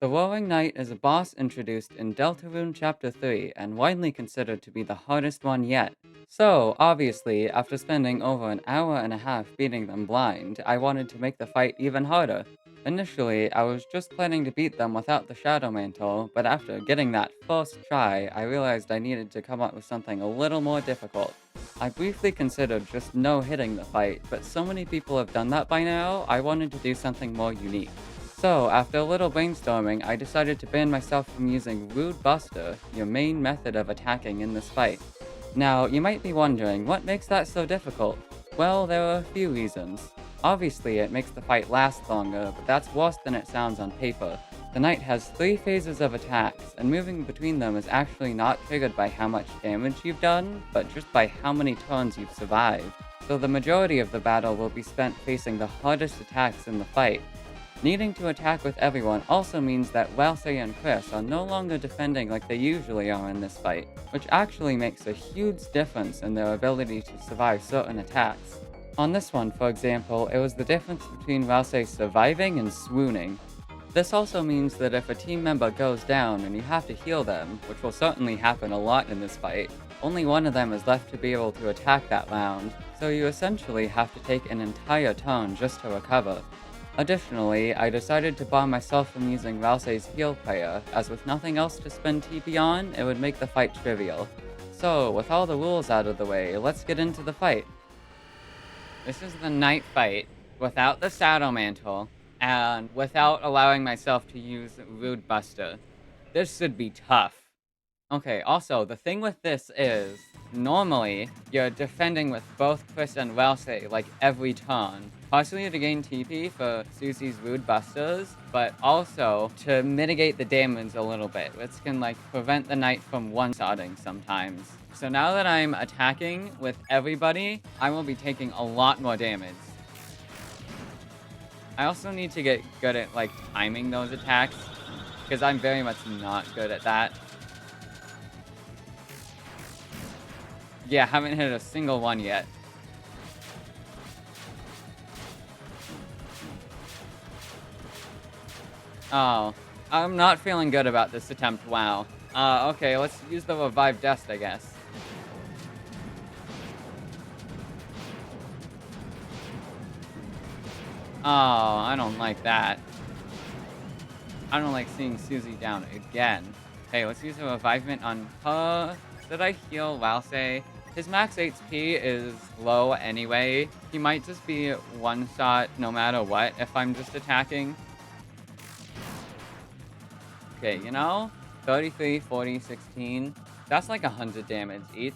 The Roaring Knight is a boss introduced in Deltarune Chapter 3 and widely considered to be the hardest one yet. So, obviously, after spending over an hour and a half beating them blind, I wanted to make the fight even harder. Initially, I was just planning to beat them without the Shadow Mantle, but after getting that first try, I realized I needed to come up with something a little more difficult. I briefly considered just no-hitting the fight, but so many people have done that by now, I wanted to do something more unique. So, after a little brainstorming, I decided to ban myself from using Rude Buster, your main method of attacking in this fight. Now, you might be wondering, what makes that so difficult? Well, there are a few reasons. Obviously, it makes the fight last longer, but that's worse than it sounds on paper. The knight has 3 phases of attacks, and moving between them is actually not triggered by how much damage you've done, but just by how many turns you've survived. So the majority of the battle will be spent facing the hardest attacks in the fight. Needing to attack with everyone also means that Walsei and Chris are no longer defending like they usually are in this fight, which actually makes a huge difference in their ability to survive certain attacks. On this one, for example, it was the difference between Walsei surviving and swooning. This also means that if a team member goes down and you have to heal them, which will certainly happen a lot in this fight, only one of them is left to be able to attack that round, so you essentially have to take an entire turn just to recover. Additionally, I decided to bar myself from using Ralsei's heal prayer, as with nothing else to spend TP on, it would make the fight trivial. So, with all the rules out of the way, let's get into the fight. This is the night fight, without the Shadow Mantle, and without allowing myself to use Rude Buster. This should be tough. Okay, also, the thing with this is, normally, you're defending with both Chris and Ralsei, like, every turn. Partially to gain TP for Susie's Rude Busters, but also to mitigate the damage a little bit, which can, like, prevent the knight from one-shotting sometimes. So now that I'm attacking with everybody, I will be taking a lot more damage. I also need to get good at, like, timing those attacks, because I'm very much not good at that. Yeah, haven't hit a single one yet. Oh, I'm not feeling good about this attempt, wow. Okay, let's use the Revive Dust, I guess. Oh, I don't like that. I don't like seeing Susie down again. Hey, let's use a Revivement on her. Did I heal Walsei? His max HP is low anyway. He might just be one-shot no matter what if I'm just attacking. Okay, you know, 33, 40, 16. That's like 100 damage each.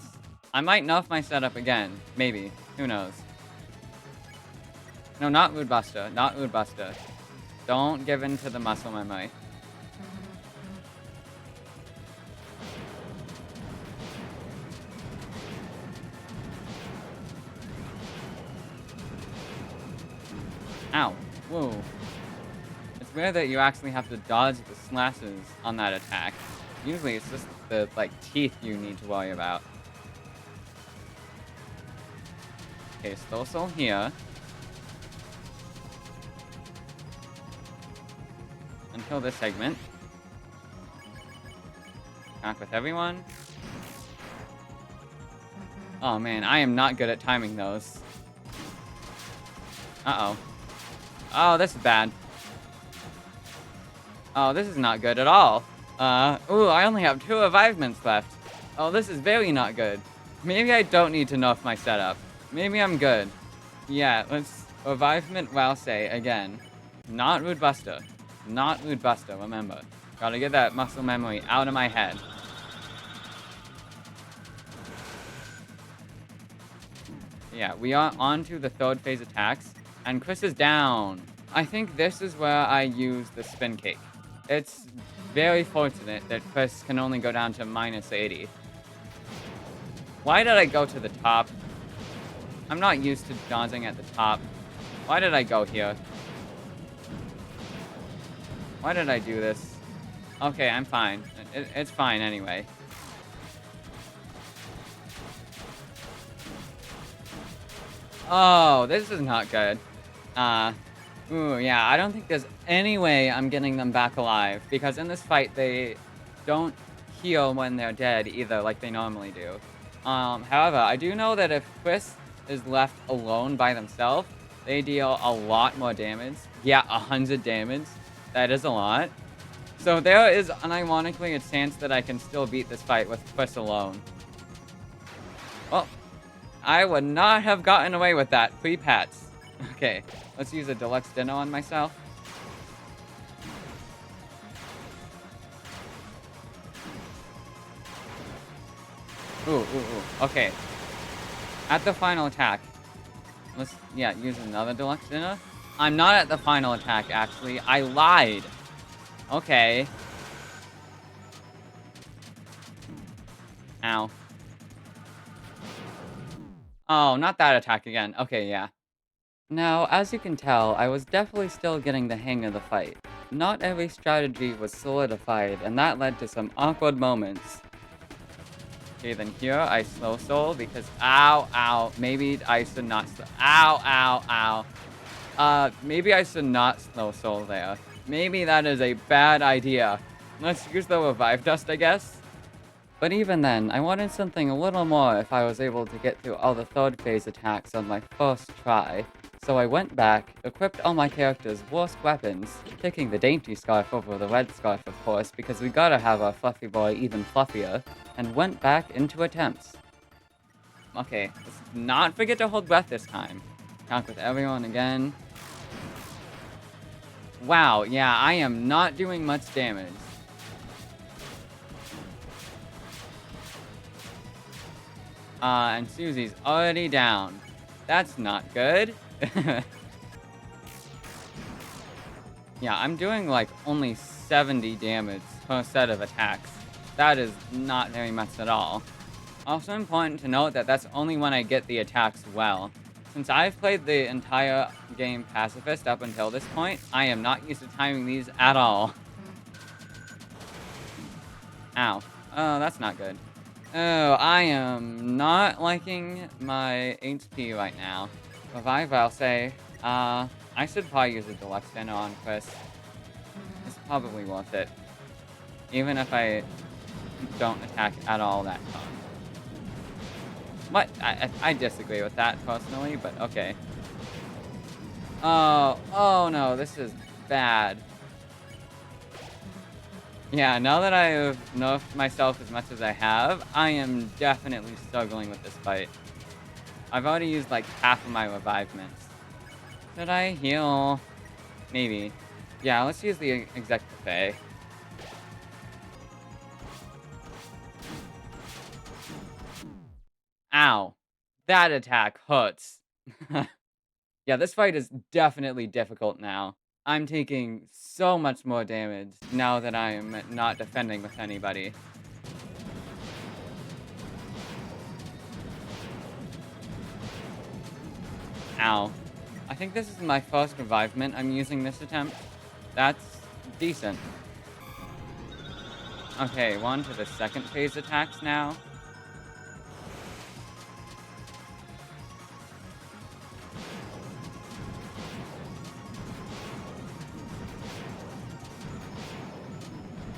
I might nerf my setup again. Maybe. Who knows? No, not Rude Buster. Not Rude Buster. Don't give in to the muscle memory. Ow. Whoa. It's weird that you actually have to dodge the slashes on that attack. Usually it's just the, like, teeth you need to worry about. Okay, Stossel here. Until this segment. Attack with everyone. Oh man, I am not good at timing those. Uh-oh. Oh, this is bad. Oh, this is not good at all. Ooh, I only have 2 revivements left. Oh, this is very not good. Maybe I don't need to nerf my setup. Maybe I'm good. Yeah, let's Revivement Ralsei again. Not Rude Buster. Not Rude Buster, remember. Gotta get that muscle memory out of my head. Yeah, we are on to the 3rd phase attacks, and Chris is down. I think this is where I use the Spin Cake. It's very fortunate that Chris can only go down to minus 80. Why did I go to the top? I'm not used to dodging at the top. Why did I go here? Why did I do this? Okay, I'm fine. It's fine anyway. Oh, this is not good. Ooh, yeah, I don't think there's any way I'm getting them back alive, because in this fight, they don't heal when they're dead either, like they normally do. However, I do know that if Chris is left alone by themselves, they deal a lot more damage. Yeah, 100 damage. That is a lot. So there is, unironically, a chance that I can still beat this fight with Chris alone. Well, I would not have gotten away with that pre-pats. Okay, let's use a deluxe dinner on myself. Ooh, ooh, ooh. Okay. At the final attack. Let's, yeah, use another deluxe dinner. I'm not at the final attack, actually. I lied. Okay. Ow. Oh, not that attack again. Okay, yeah. Now, as you can tell, I was definitely still getting the hang of the fight. Not every strategy was solidified, and that led to some awkward moments. Okay, then here I slow soul because ow, ow. Maybe I should not. Ow, ow, ow. Maybe I should not slow soul there. Maybe that is a bad idea. Let's use the revive dust, I guess. But even then, I wanted something a little more if I was able to get through all the third phase attacks on my first try. So I went back, equipped all my characters' worst weapons, picking the dainty scarf over the red scarf of course, because we gotta have our fluffy boy even fluffier, and went back into attempts. Okay, let's not forget to hold breath this time. Talk with everyone again. Wow, yeah, I am not doing much damage. And Susie's already down. That's not good. Yeah, I'm doing like only 70 damage per set of attacks. That is not very much at all. Also important to note that that's only when I get the attacks well. Since I've played the entire game Pacifist up until this point, I am not used to timing these at all. Ow. Oh, that's not good. Oh, I am not liking my HP right now. Revive, I'll say. I should probably use a deluxe dinner on Chris. It's probably worth it. Even if I don't attack at all that time. What? I disagree with that personally, but okay. Oh no, this is bad. Yeah, now that I have nerfed myself as much as I have, I am definitely struggling with this fight. I've already used like half of my revivements. Should I heal? Maybe. Yeah, let's use the exec buffet. Ow. That attack hurts. Yeah, this fight is definitely difficult now. I'm taking so much more damage now that I am not defending with anybody. Ow. I think this is my first revivement I'm using this attempt. That's decent. Okay, on to the second phase attacks now.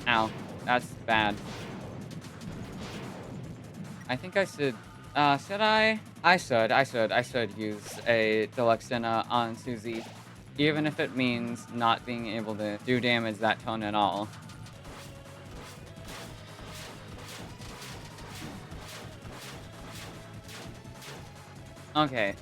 Ow, that's bad. I think I should, should I? I should use a deluxe dinner on Susie, even if it means not being able to do damage that turn at all. Okay,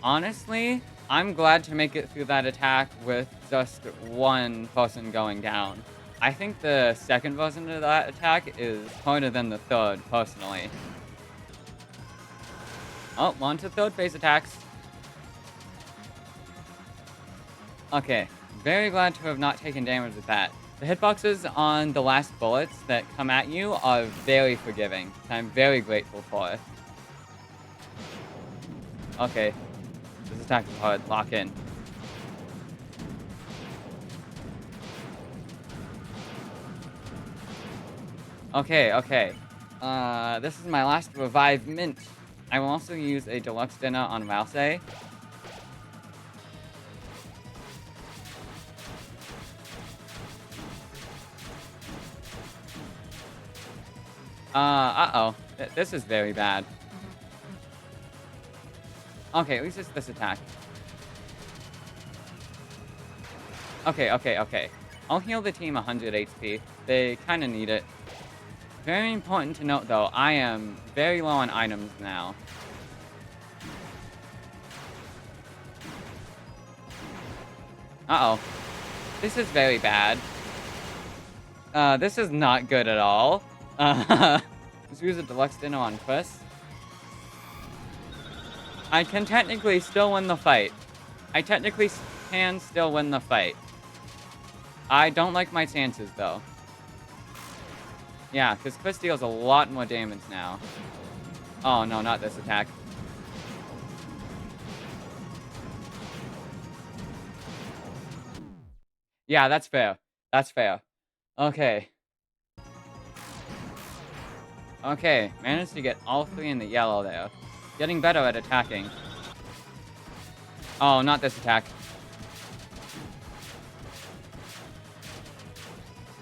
honestly, I'm glad to make it through that attack with just one person going down. I think the second version of that attack is harder than the third, personally. Oh, on to third phase attacks. Okay, very glad to have not taken damage with that. The hitboxes on the last bullets that come at you are very forgiving. I'm very grateful for it. Okay, this attack is hard. Lock in. Okay, okay. This is my last revive mint. I will also use a deluxe dinner on Rousey. Uh-oh. This is very bad. Okay, at least it's this attack. Okay, okay, okay. I'll heal the team 100 HP. They kind of need it. Very important to note, though, I am very low on items now. Uh-oh. This is very bad. This is not good at all. Let's use a deluxe dinner on Chris. I can technically still win the fight. I technically can still win the fight. I don't like my chances, though. Yeah, because Chris deals a lot more damage now. Oh, no, not this attack. Yeah, that's fair. That's fair. Okay. Okay, managed to get all three in the yellow there. Getting better at attacking. Oh, not this attack.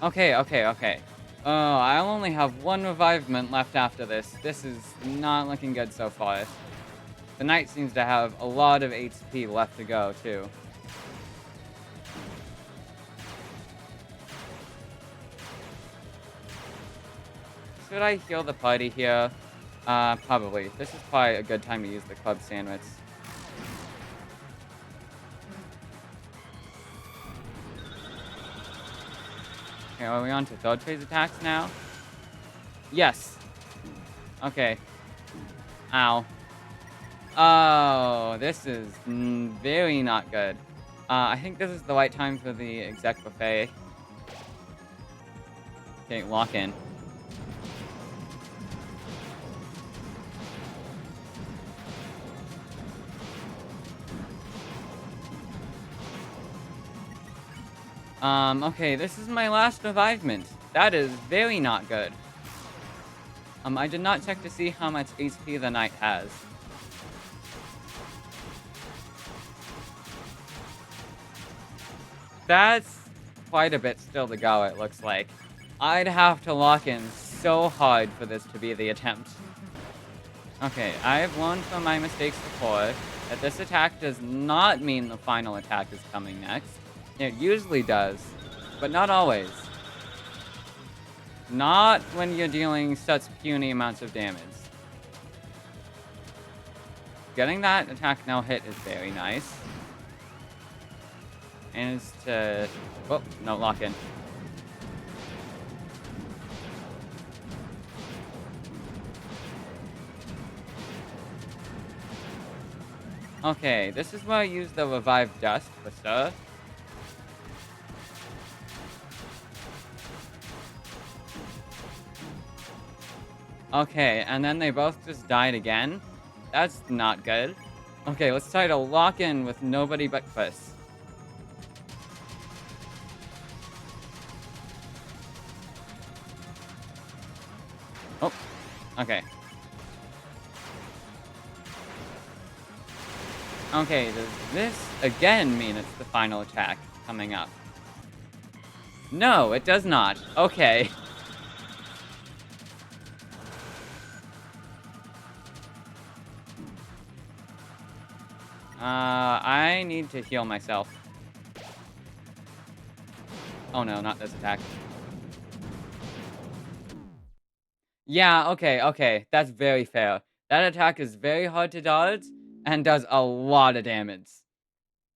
Okay, okay, okay. Oh, I'll only have one revivement left after this. This is not looking good so far. The knight seems to have a lot of HP left to go, too. Should I heal the party here? Probably. This is probably a good time to use the club sandwich. Okay, are we on to third phase attacks now? Yes. Okay. Ow. Oh, this is very not good. I think this is the right time for the exec buffet. Okay, lock in. Okay, this is my last revivement. That is very not good. I did not check to see how much HP the knight has. That's quite a bit still to go, it looks like. I'd have to lock in so hard for this to be the attempt. Okay, I've learned from my mistakes before that this attack does not mean the final attack is coming next. It usually does, but not always. Not when you're dealing such puny amounts of damage. Getting that attack no hit is very nice. And it's to... Oh, no, lock in. Okay, this is where I use the Revive Dust for sure. Okay, and then they both just died again. That's not good. Okay, let's try to lock in with nobody but Chris. Oh, okay. Okay, does this again mean it's the final attack coming up? No, it does not. Okay. I need to heal myself. Oh no, not this attack. Yeah, okay, okay. That's very fair. That attack is very hard to dodge and does a lot of damage.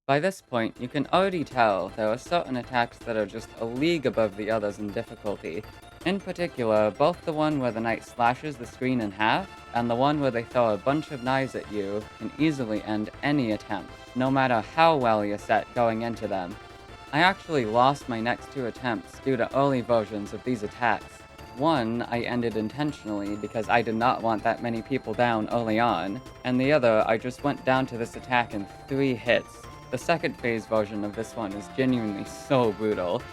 By this point, you can already tell there are certain attacks that are just a league above the others in difficulty. In particular, both the one where the knight slashes the screen in half, and the one where they throw a bunch of knives at you can easily end any attempt, no matter how well you're set going into them. I actually lost my next two attempts due to early versions of these attacks. One I ended intentionally because I did not want that many people down early on, and the other I just went down to this attack in 3 hits. The second phase version of this one is genuinely so brutal.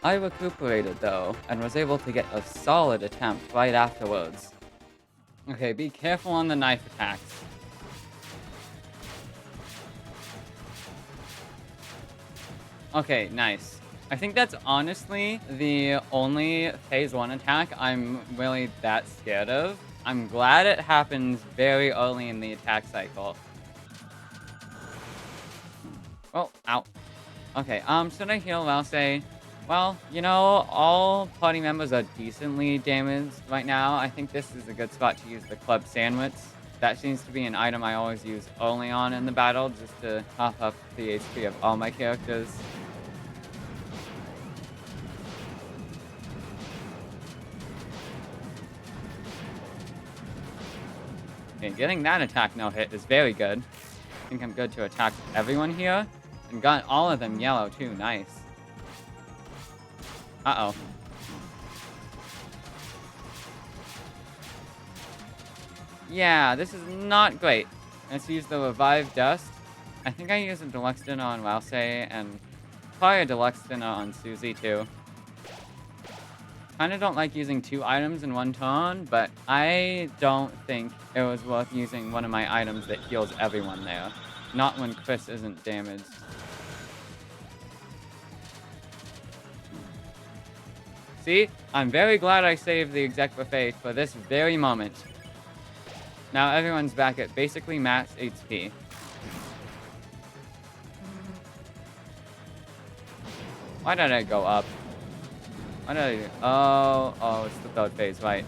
I recuperated though, and was able to get a solid attempt right afterwards. Okay, be careful on the knife attacks. Okay, nice. I think that's honestly the only phase 1 attack I'm really that scared of. I'm glad it happens very early in the attack cycle. Oh, ow. Okay, should I heal? I'll say, well, all party members are decently damaged right now. I think this is a good spot to use the club sandwich. That seems to be an item I always use early on in the battle, just to top up the HP of all my characters. Okay, getting that attack no hit is very good. I think I'm good to attack everyone here. And got all of them yellow too, nice. Uh-oh. Yeah, this is not great. Let's use the Revive Dust. I think I use a Deluxe Dinner on Rouse and probably a Deluxe Dinner on Susie too. Kinda don't like using 2 items in one turn, but I don't think it was worth using one of my items that heals everyone there. Not when Chris isn't damaged. See? I'm very glad I saved the exec buffet for this very moment. Now everyone's back at basically max HP. Why did I go up? What did I do? Oh, it's the third phase, right.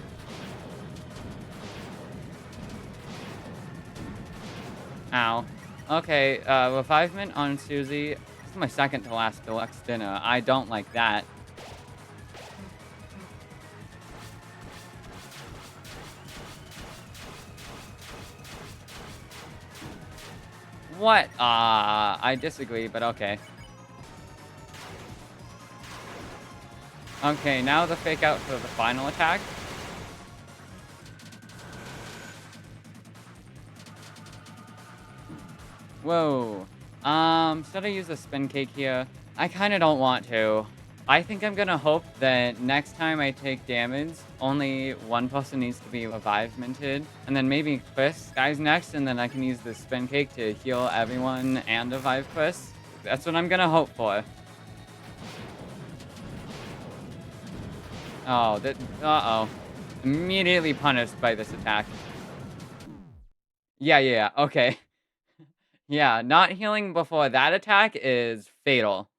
Ow. Okay, revivement on Susie. This is my second to last deluxe dinner. I don't like that. What? I disagree, but okay. Okay, now the fake out for the final attack. Whoa. Should I use a spin cake here? I kind of don't want to. I think I'm gonna hope that next time I take damage, only one person needs to be revive-minted. And then maybe Chris dies next, and then I can use the spin cake to heal everyone and revive Chris. That's what I'm gonna hope for. Oh, uh-oh. Immediately punished by this attack. Yeah, okay. Yeah, not healing before that attack is fatal.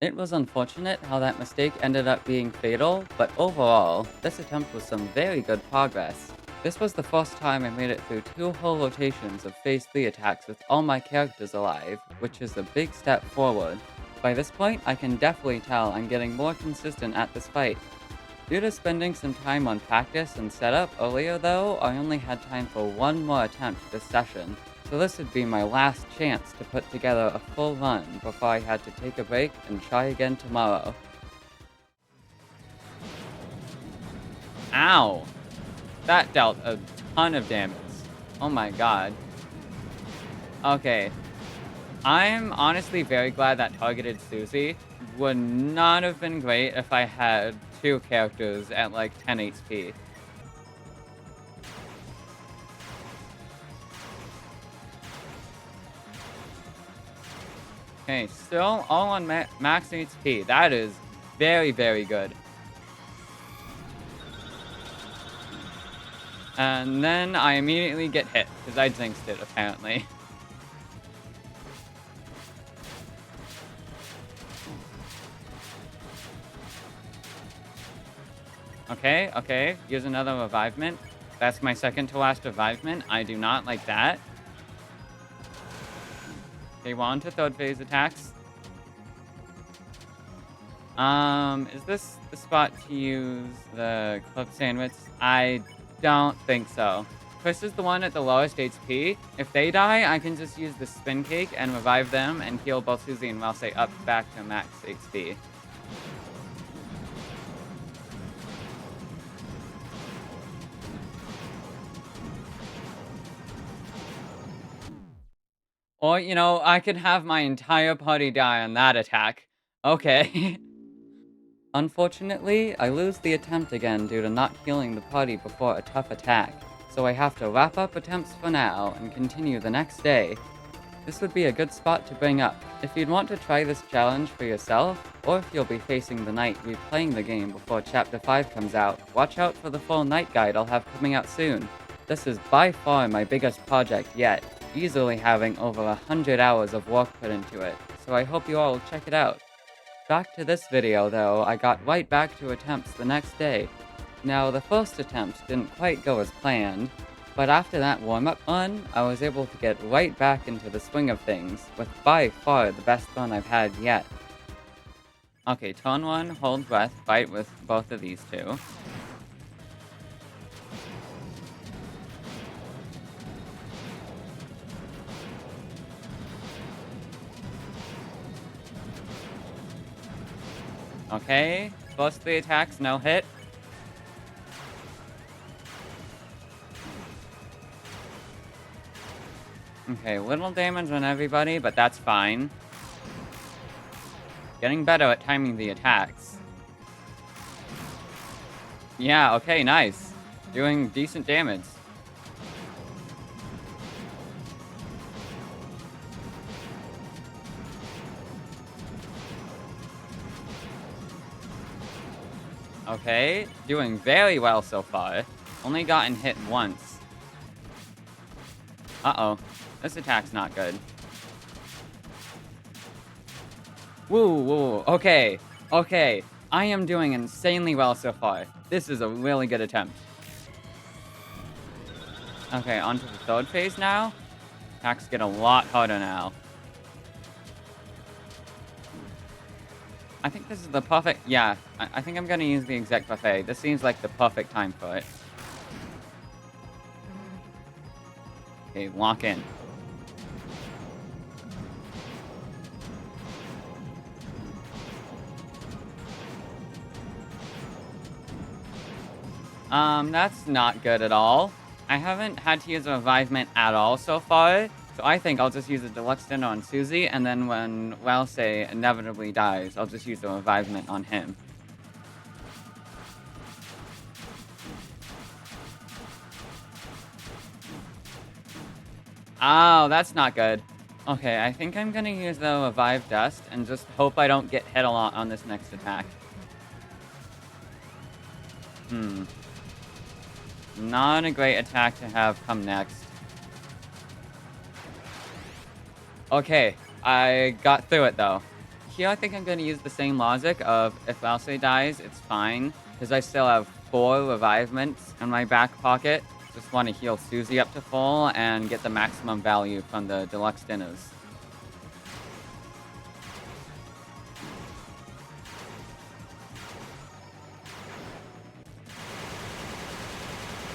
It was unfortunate how that mistake ended up being fatal, but overall, this attempt was some very good progress. This was the first time I made it through 2 whole rotations of Phase 3 attacks with all my characters alive, which is a big step forward. By this point, I can definitely tell I'm getting more consistent at this fight. Due to spending some time on practice and setup earlier though, I only had time for one more attempt this session, so this would be my last chance to put together a full run before I had to take a break and try again tomorrow. Ow! That dealt a ton of damage. Oh my god. Okay. I'm honestly very glad that targeted Susie. Would not have been great if I had 2 characters at like 10 HP. Okay, still all on max HP. That is very, very good. And then I immediately get hit, because I jinxed it, apparently. Okay, use another revivement. That's my second to last revivement. I do not like that. Okay, we're on to third phase attacks. Is this the spot to use the club sandwich? I don't think so. Chris is the one at the lowest HP. If they die, I can just use the spin cake and revive them and heal both Susie and Rouse up back to max HP. Or, I could have my entire party die on that attack. Okay. Unfortunately, I lose the attempt again due to not healing the party before a tough attack, so I have to wrap up attempts for now and continue the next day. This would be a good spot to bring up. If you'd want to try this challenge for yourself, or if you'll be facing the night replaying the game before Chapter 5 comes out, watch out for the full night guide I'll have coming out soon. This is by far my biggest project yet, easily having over 100 hours of work put into it, so I hope you all will check it out. Back to this video though, I got right back to attempts the next day. Now the first attempt didn't quite go as planned, but after that warm-up run, I was able to get right back into the swing of things, with by far the best run I've had yet. Okay, turn 1, hold breath, fight with both of these two. Okay, first 3 attacks, no hit. Okay, little damage on everybody, but that's fine. Getting better at timing the attacks. Yeah, okay, nice. Doing decent damage. Okay, doing very well so far. Only gotten hit once. Uh-oh. This attack's not good. Woo. Okay. I am doing insanely well so far. This is a really good attempt. Okay, on to the third phase now. Attacks get a lot harder now. I think this is the perfect... Yeah, I think I'm going to use the Exec Buffet. This seems like the perfect time for it. Okay, lock in. That's not good at all. I haven't had to use a Revivement at all so far, so I think I'll just use a Deluxe Dinner on Susie, and then when Welsay inevitably dies, I'll just use the Revivement on him. Oh, that's not good. Okay, I think I'm gonna use the Revive Dust, and just hope I don't get hit a lot on this next attack. Not a great attack to have come next. Okay, I got through it though. Here I think I'm going to use the same logic of if Welsay dies, it's fine, because I still have 4 revivements in my back pocket. Just want to heal Susie up to full and get the maximum value from the Deluxe Dinners.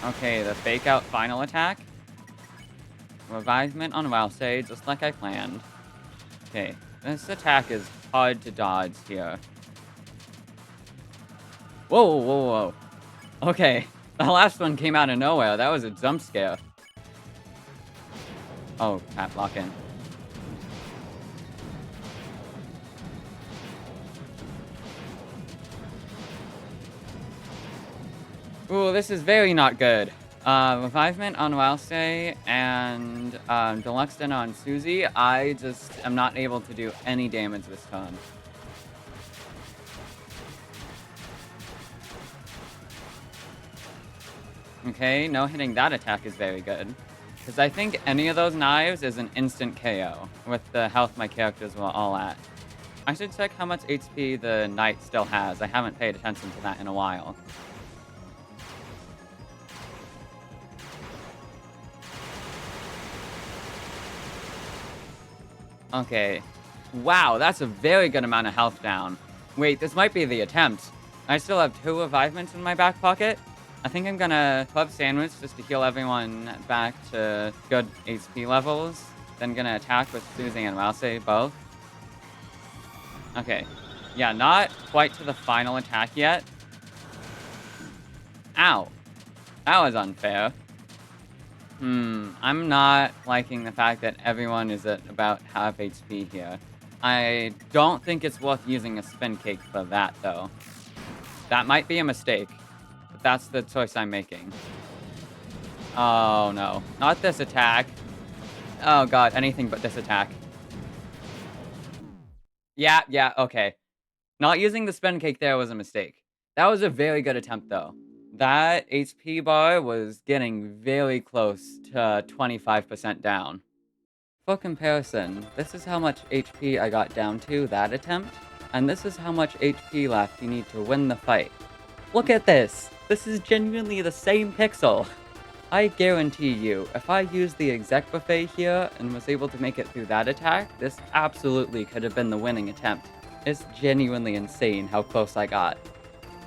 Okay, the fake out final attack. Revivement on Welsay, just like I planned. Okay, this attack is hard to dodge here. Whoa. Okay, the last one came out of nowhere. That was a jump scare. Oh, crap, lock in. Ooh, this is very not good. Revivement on Welsay and Deluxe Dinner on Susie. I just am not able to do any damage this turn. Okay, no hitting that attack is very good. Because I think any of those knives is an instant KO with the health my characters were all at. I should check how much HP the knight still has. I haven't paid attention to that in a while. Okay. Wow, that's a very good amount of health down. Wait, this might be the attempt. I still have 2 revivements in my back pocket. I think I'm gonna Club Sandwich just to heal everyone back to good HP levels. Then gonna attack with Susie and Welsay both. Okay. Yeah, not quite to the final attack yet. Ow. That was unfair. I'm not liking the fact that everyone is at about half HP here. I don't think it's worth using a spin cake for that, though. That might be a mistake, but that's the choice I'm making. Oh, no. Not this attack. Oh god, anything but this attack. Yeah, okay. Not using the spin cake there was a mistake. That was a very good attempt, though. That HP bar was getting very close to 25% down. For comparison, this is how much HP I got down to that attempt, and this is how much HP left you need to win the fight. Look at this! This is genuinely the same pixel! I guarantee you, if I used the exec buffet here and was able to make it through that attack, this absolutely could have been the winning attempt. It's genuinely insane how close I got.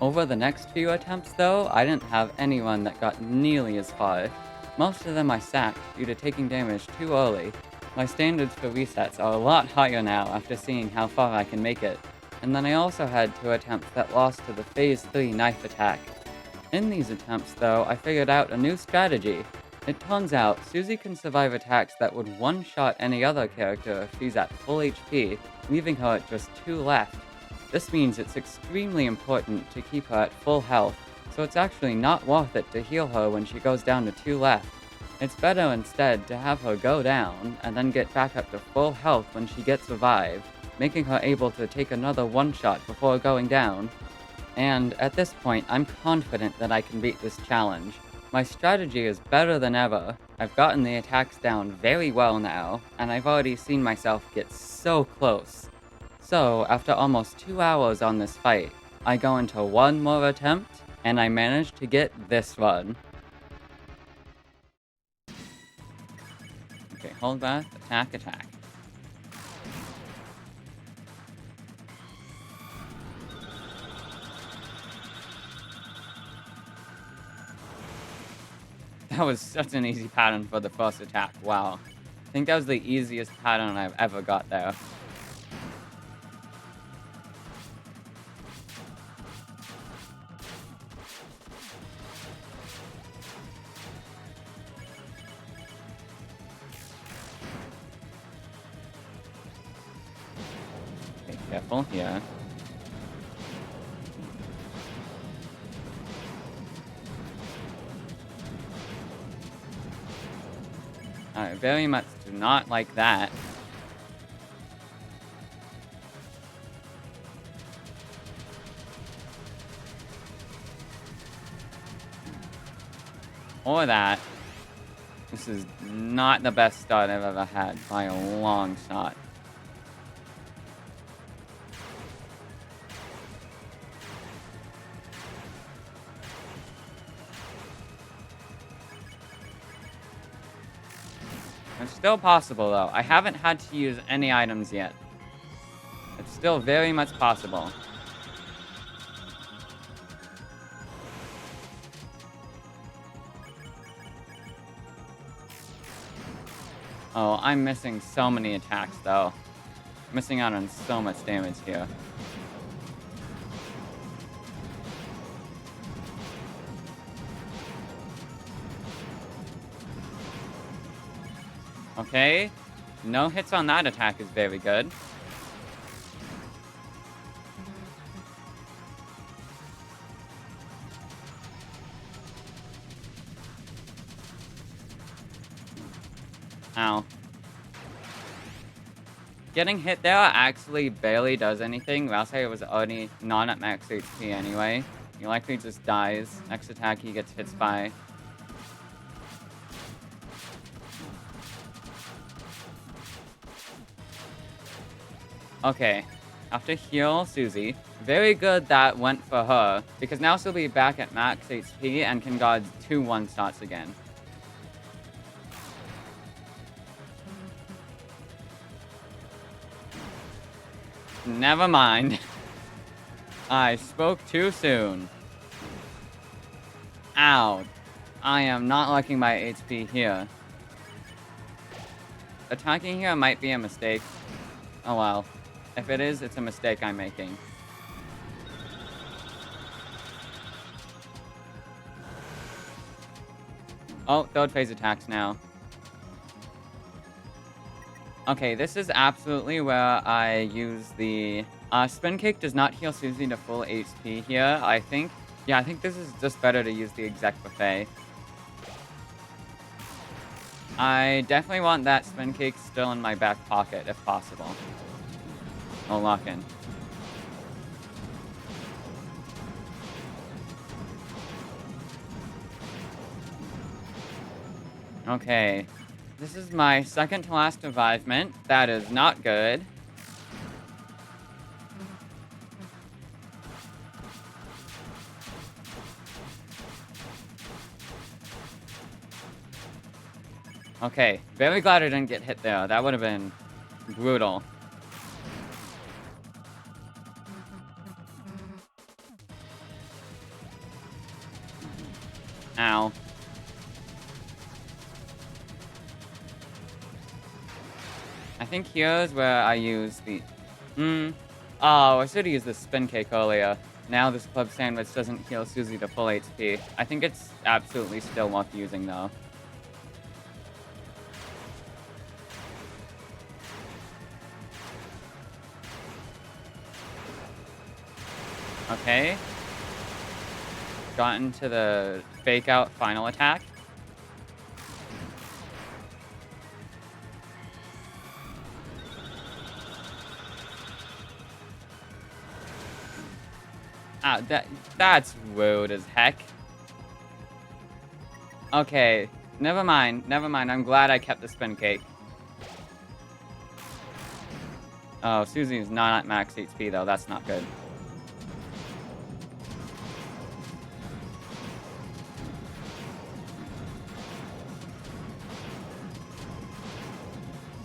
Over the next few attempts though, I didn't have anyone that got nearly as far. Most of them I sacked due to taking damage too early. My standards for resets are a lot higher now after seeing how far I can make it. And then I also had 2 attempts that lost to the Phase 3 knife attack. In these attempts though, I figured out a new strategy. It turns out, Susie can survive attacks that would one-shot any other character if she's at full HP, leaving her at just 2 left. This means it's extremely important to keep her at full health, so it's actually not worth it to heal her when she goes down to 2 left. It's better instead to have her go down, and then get back up to full health when she gets revived, making her able to take another one-shot before going down. And at this point, I'm confident that I can beat this challenge. My strategy is better than ever. I've gotten the attacks down very well now, and I've already seen myself get so close. So, after almost 2 hours on this fight, I go into one more attempt, and I manage to get this one. Okay, hold breath, attack. That was such an easy pattern for the first attack, wow. I think that was the easiest pattern I've ever got there. Okay, careful here. I very much do not like that. Or that. This is not the best start I've ever had by a long shot. It's still possible, though. I haven't had to use any items yet. It's still very much possible. Oh, I'm missing so many attacks, though. Missing out on so much damage here. Okay, no hits on that attack is very good. Ow. Getting hit there actually barely does anything. Rousei was already not at max HP anyway. He likely just dies. Next attack he gets hit by. Okay, after heal Susie, very good that went for her, because now she'll be back at max HP and can dodge 2 one-shots again. Never mind. I spoke too soon. Ow. I am not liking my HP here. Attacking here might be a mistake. Oh well. If it is, it's a mistake I'm making. Oh, third phase attacks now. Okay, this is absolutely where I use the... Spin Kick does not heal Susie to full HP here, I think. Yeah, I think this is just better to use the Exec Buffet. I definitely want that spin cake still in my back pocket, if possible. I'll lock in. Okay. This is my second to last revivement. That is not good. Okay. Very glad I didn't get hit there. That would have been brutal. Ow. I think here's where I use the... Oh, I should have used the spin cake earlier. Now this club sandwich doesn't heal Susie to full HP. I think it's absolutely still worth using, though. Okay. Got into the fake out final attack. Ah, that's rude as heck. Okay, never mind, never mind. I'm glad I kept the spin cake. Oh, Susie's not at max HP though. That's not good.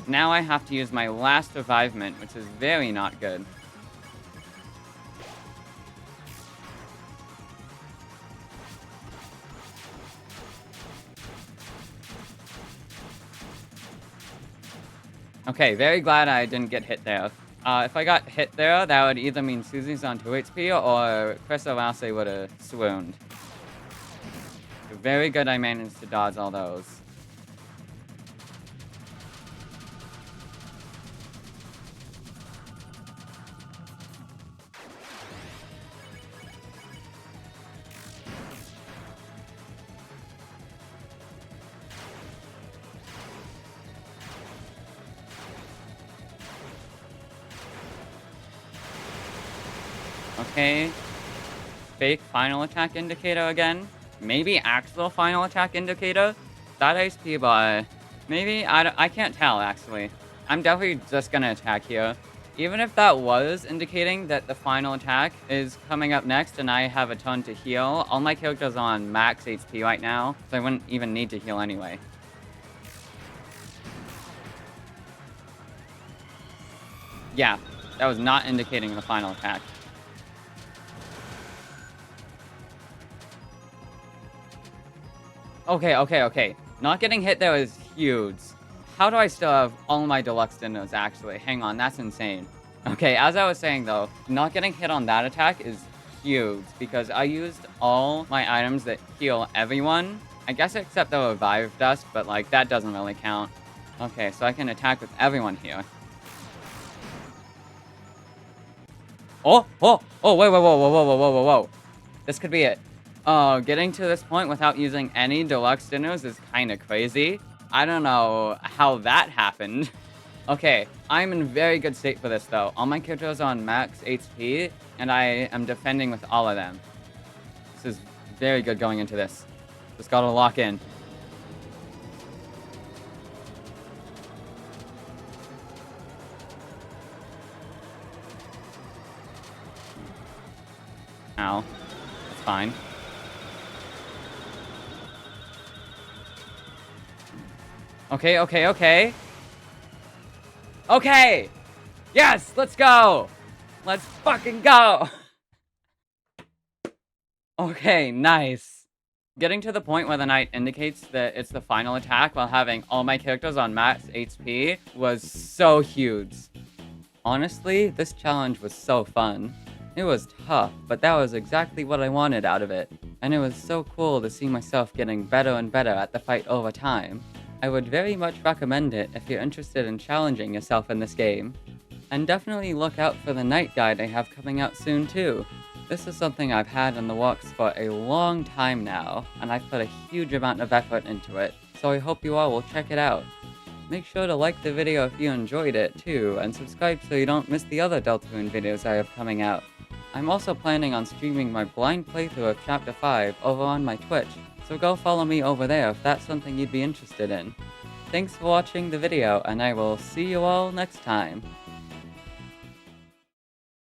Now I have to use my last revivement, which is very not good. Okay, very glad I didn't get hit there. If I got hit there, that would either mean Susie's on 2 HP or Chris O'Lassie would have swooned. Very good I managed to dodge all those. Okay. Fake final attack indicator again. Maybe actual final attack indicator. That HP, but maybe I can't tell actually. I'm definitely just gonna attack here. Even if that was indicating that the final attack is coming up next and I have a ton to heal, all my characters are on max HP right now, so I wouldn't even need to heal anyway. Yeah, that was not indicating the final attack. Okay. Not getting hit there is huge. How do I still have all my deluxe dinos, actually? Hang on, that's insane. Okay, as I was saying, though, not getting hit on that attack is huge, because I used all my items that heal everyone. I guess except the Revive Dust, but, like, that doesn't really count. Okay, so I can attack with everyone here. Oh, wait, whoa. This could be it. Oh, getting to this point without using any deluxe dinos is kind of crazy. I don't know how that happened. Okay, I'm in very good state for this though. All my characters are on max HP, and I am defending with all of them. This is very good going into this. Just gotta lock in. Ow. That's fine. Okay. Okay! Yes! Let's go! Let's fucking go! Okay, nice. Getting to the point where the knight indicates that it's the final attack while having all my characters on max HP was so huge. Honestly, this challenge was so fun. It was tough, but that was exactly what I wanted out of it. And it was so cool to see myself getting better and better at the fight over time. I would very much recommend it if you're interested in challenging yourself in this game. And definitely look out for the night guide I have coming out soon too. This is something I've had in the works for a long time now, and I've put a huge amount of effort into it, so I hope you all will check it out. Make sure to like the video if you enjoyed it, too, and subscribe so you don't miss the other Deltarune videos I have coming out. I'm also planning on streaming my blind playthrough of Chapter 5 over on my Twitch, so go follow me over there if that's something you'd be interested in. Thanks for watching the video, and I will see you all next time.